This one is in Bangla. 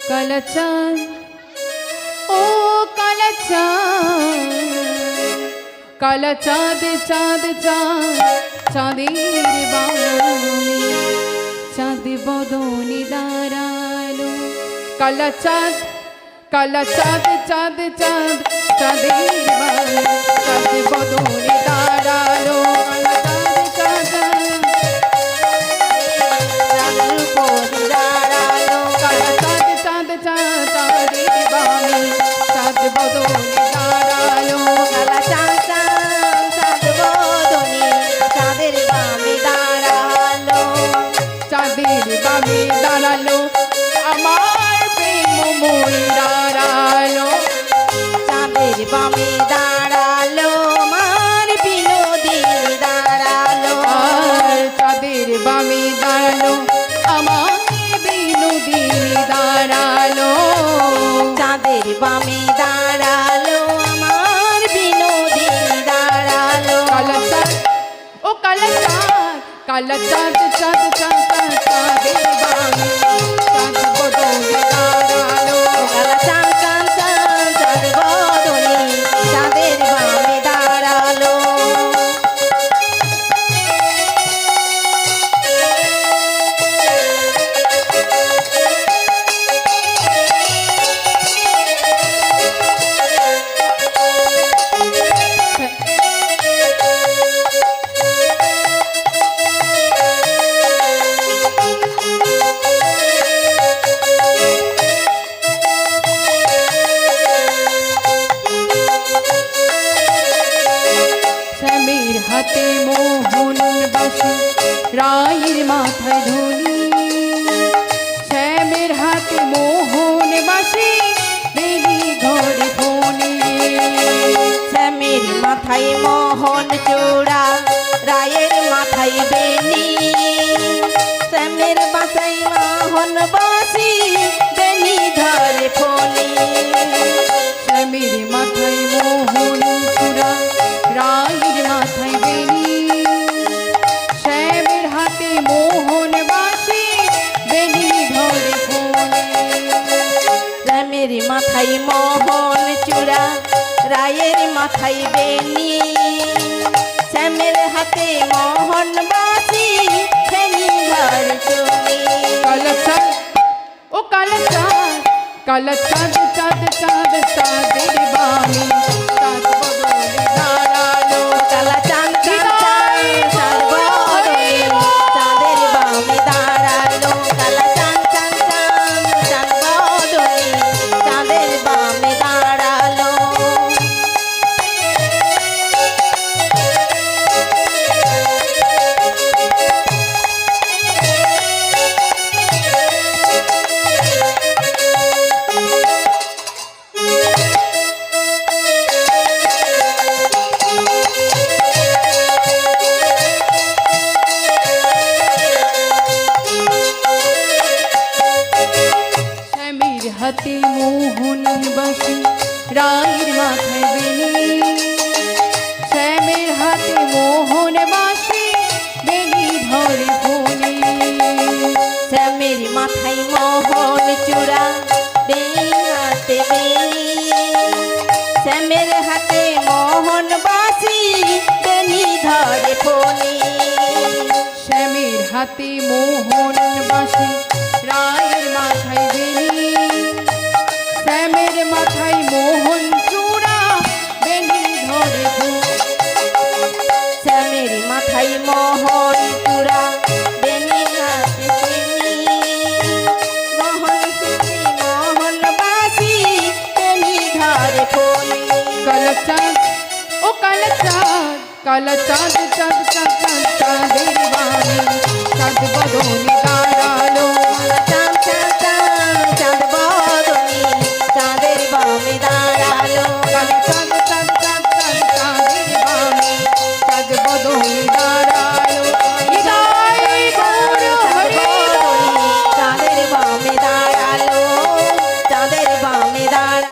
কালা চাঁদ ও কালা চাঁদ, কালা চাঁদ চাঁদ চাঁদ চাঁদের বাণী, চাঁদ বদনে দাঁড়ালো। কালা চাঁদ কালা চাঁদ চাঁদ চাঁদ চাঁদের বাণী, চাঁদ বদনে দাঁড়ালো। কালা চাঁদ চাঁদ চাঁদের উপরে দাঁড়ালো। কালা চাঁদ চাঁদ চাঁদ চাঁদের বাণী, চাঁদ বদনে দাঁড়ালো। কালা চাঁদ চাঁদ চাঁদ বদনে চাঁদের বামে দাঁড়ালো। চাঁদের বামে দাঁড়ালো আমার প্রেমময়ী দাঁড়ালো। চাঁদের বামে দাঁড়ালো আমার বিনোদিনী দাঁড়ালো। আর চাঁদের বামে দাঁড়ালো আমার বিনোদিনী দাঁড়ালো। চাঁদের বামে দাঁড়ালো আমার বিনোদিনী দাঁড়ালো। কালা চাঁদ ও কালা চাঁদ, কালা চাঁদ চাঁদ চাঁদ চাঁদ চাঁদের বামে, চাঁদ বদনে দাঁড়ালো। কালা চাঁদ চাঁদ চাঁদ চাঁদ বদনে চাঁদের বামে দাঁড়ালো। শ্যামের হাতে মোহন বাসি, রায়ের মাথায় ধুলি। শ্যামের হাতে মোহন বাসি, বেলি ঘরে ফোনে। শ্যামের মাথায় মোহন চূড়া, রায়ের মাথায় বেনি। শ্যামের বাসায় মোহন বাসি, বেনি ধরে ফোনি। শ্যামের মাথায় মোহন চূড়া, রায়ের মাথায় বেনি। শ্যামের হাতে মোহন বাসি, বেলি ঘরে ফোনে। শ্যামের মাথায় মোহন চূড়া, রায়ের মাথায় বেনি। শ্যামের হাতে মোহন বাসি, ফেনি ধরে চুনি। কালা চাঁদ ও কালা চাঁদ, কালা চাঁদ চাঁদ চাঁদ চাঁদের বামে, চাঁদ বদনে দাঁড়ালো। কালা চাঁদ চাঁদ চাঁদ চাঁদ বদনে চাঁদের বামে দাঁড়ালো। কালা চাঁদ চাঁদ চাঁদ চাঁদ বদনে চাঁদের বামে দাঁড়ালো। শ্যামের হাতে মোহন বাসি, রায়ের মাথায় বেনি। শ্যামের হাতে মোহন বাসি, বেনি ধরে ফোনে। শ্যামের মাথায় মোহন চূড়া, বেনি হাতে বেনি। শ্যামের হাতে মোহন বাসি, বেনি ধরে ফোনি। শ্যামের হাতে মোহন বাসি, রায়ের মাথায় বেনি। শ্যামের মাথায় মোহন চূড়া, বেনি ধরে ফোনে। শ্যামের মাথায় মোহন চূড়া, বেনি হাতে বেনি। মোহন চূড়ি মোহন বাসি, বেনি ধরে ফোনি। কালা চাঁদ ও কালা চাঁদ, কালা চাঁদ চাঁদ চাঁদ চাঁদ চাঁদের বাণী, চাঁদ বদনে